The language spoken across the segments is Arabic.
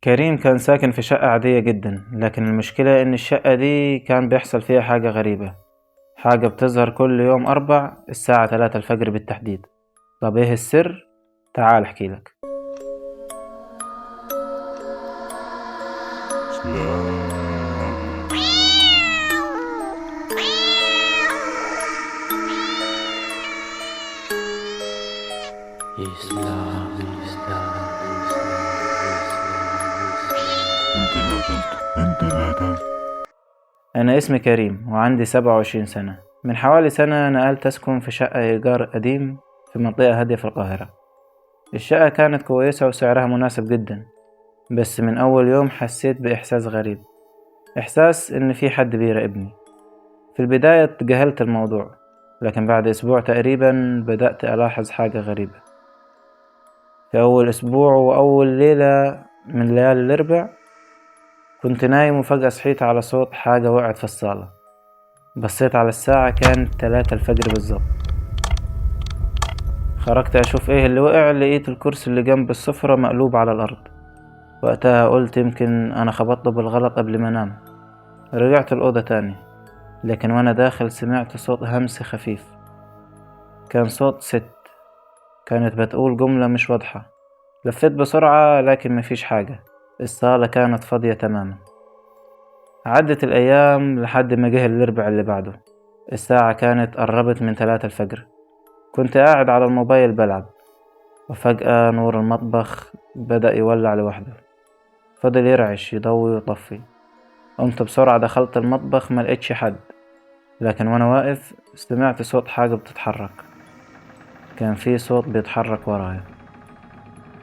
كريم كان ساكن في شقة عادية جدا، لكن المشكلة إن الشقة دي كان بيحصل فيها حاجة غريبة. حاجة بتظهر كل يوم أربع الساعة 3 الفجر بالتحديد. طب إيه السر؟ تعال أحكيلك. أنا اسمي كريم وعندي 27 سنة. من حوالي سنة نقلت أسكن في شقة إيجار قديم في منطقة هادية في القاهرة. الشقة كانت كويسة وسعرها مناسب جدا، بس من أول يوم حسيت بإحساس غريب، إحساس إن في حد بيراقبني. في البداية تجاهلت الموضوع، لكن بعد أسبوع تقريبا بدأت ألاحظ حاجة غريبة. في أول أسبوع وأول ليلة من ليالي الأربع كنت نايم وفجأة صحيت على صوت حاجة وقعت في الصالة. بصيت على الساعة كانت 3 الفجر بالظبط. خرجت أشوف إيه اللي وقع، لقيت الكرسي اللي جنب السفرة مقلوب على الأرض. وقتها قلت يمكن أنا خبطته بالغلط قبل ما أنام. رجعت الأوضة تاني، لكن وأنا داخل سمعت صوت همس خفيف. كان صوت ست، كانت بتقول جملة مش واضحة. لفيت بسرعة لكن مفيش حاجة. الصالة كانت فاضية تماما. عدت الأيام لحد ما جه الأربع اللي بعده. الساعة كانت قربت من 3 الفجر. كنت قاعد على الموبايل بلعب، وفجأة نور المطبخ بدأ يولع لوحده. فضل يرعش يضوي ويطفي. قمت بسرعة دخلت المطبخ، ملقتش حد، لكن وانا واقف سمعت صوت حاجة بتتحرك. كان في صوت بيتحرك ورايا.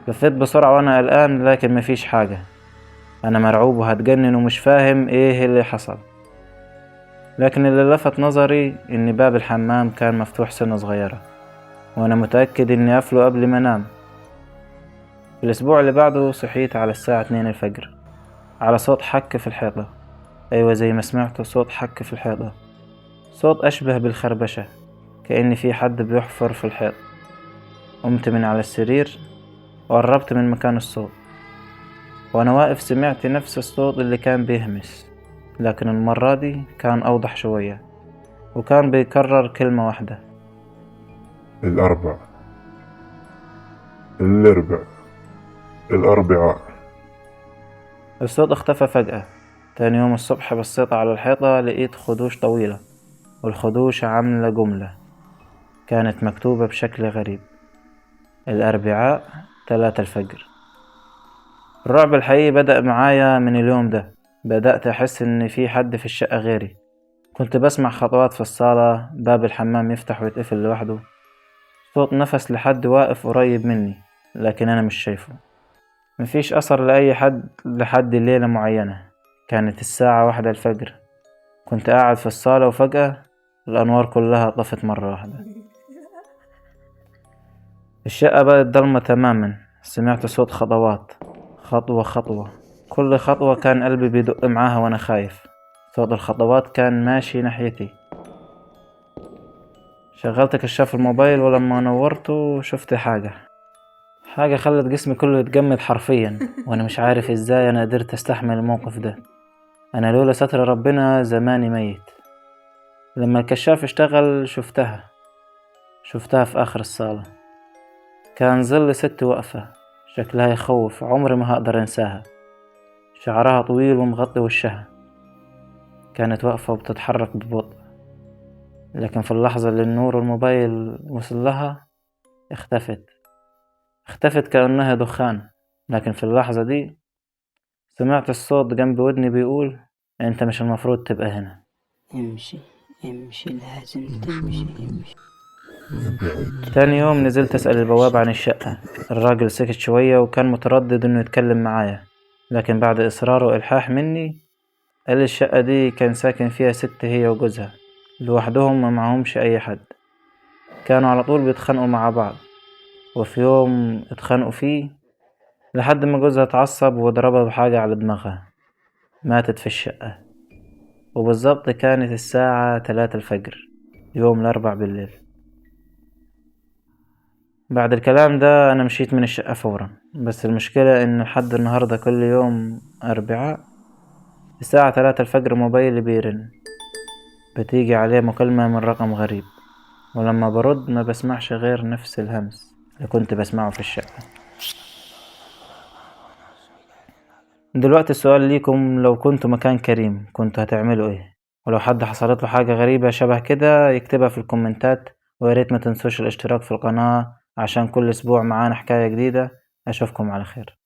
لفيت بسرعة وانا قلقان، لكن مفيش حاجة. انا مرعوب وهتجنن ومش فاهم ايه اللي حصل. لكن اللي لفت نظري ان باب الحمام كان مفتوح سنة صغيرة، وانا متأكد اني قافله قبل ما انام. في الاسبوع اللي بعده صحيت على الساعة 2 الفجر على صوت حك في الحيطة. ايوه، زي ما سمعت صوت حك في الحيطة. صوت اشبه بالخربشة، كأن في حد بيحفر في الحيط. قمت من على السرير وقربت من مكان الصوت. وانا واقف سمعت نفس الصوت اللي كان بيهمس، لكن المرة دي كان اوضح شوية، وكان بيكرر كلمة واحدة: الأربع، الأربع، الأربعاء. الصوت اختفى فجأة. تاني يوم الصبح بصيت على الحيطة، لقيت خدوش طويلة، والخدوش عاملة جملة كانت مكتوبة بشكل غريب: الأربعاء 3 الفجر. الرعب الحقيقي بدأ معايا من اليوم ده. بدأت أحس إن في حد في الشقة غيري. كنت بسمع خطوات في الصالة، باب الحمام يفتح ويتقفل لوحده، صوت نفس لحد واقف قريب مني، لكن أنا مش شايفه. مفيش أثر لأي حد لحد ليلة معينة. كانت الساعة 1 الفجر. كنت قاعد في الصالة وفجأة الأنوار كلها طفت مرة واحدة. الشقة بقت ضلمة تماما. سمعت صوت خطوات، خطوة خطوة. كل خطوة كان قلبي بيدق معاها وأنا خايف. صوت الخطوات كان ماشي ناحيتي. شغلت كشاف الموبايل، ولما نورته شفت حاجة خلت جسمي كله يتجمد حرفيا. وأنا مش عارف إزاي أنا قدرت أستحمل الموقف ده. أنا لولا ستر ربنا زماني ميت. لما الكشاف اشتغل شفتها في آخر الصالة. كان ظل ست واقفة، شكلها يخوف، عمري ما هقدر انساها. شعرها طويل ومغطي وشها. كانت واقفة وبتتحرك ببطء، لكن في اللحظة اللي النور الموبايل وصل لها اختفت كأنها دخان. لكن في اللحظة دي سمعت الصوت جنب ودني بيقول: انت مش المفروض تبقى هنا. امشي امشي، لازم تمشي امشي. تاني يوم نزلت أسأل البواب عن الشقة. الراجل سكت شوية وكان متردد انه يتكلم معايا، لكن بعد إصرار وإلحاح مني قال لي الشقة دي كان ساكن فيها ست، هي وجوزها لوحدهم، ما معهمش أي حد. كانوا على طول بيتخانقوا مع بعض، وفي يوم اتخانقوا فيه لحد ما جوزها اتعصب وضربها بحاجة على دماغها. ماتت في الشقة، وبالظبط كانت الساعة 3 الفجر يوم الأربع بالليل. بعد الكلام ده أنا مشيت من الشقة فورا. بس المشكلة إن لحد النهاردة كل يوم أربعاء الساعة 3 الفجر موبايلي بيرن، بتيجي عليه مكالمة من رقم غريب، ولما برد ما بسمعش غير نفس الهمس اللي كنت بسمعه في الشقة. دلوقتي السؤال ليكم، لو كنتوا مكان كريم كنتوا هتعملوا ايه؟ ولو حد حصلت له حاجة غريبة شبه كده يكتبها في الكومنتات، وياريت ما تنسوش الاشتراك في القناة عشان كل اسبوع معانا حكاية جديدة. اشوفكم على خير.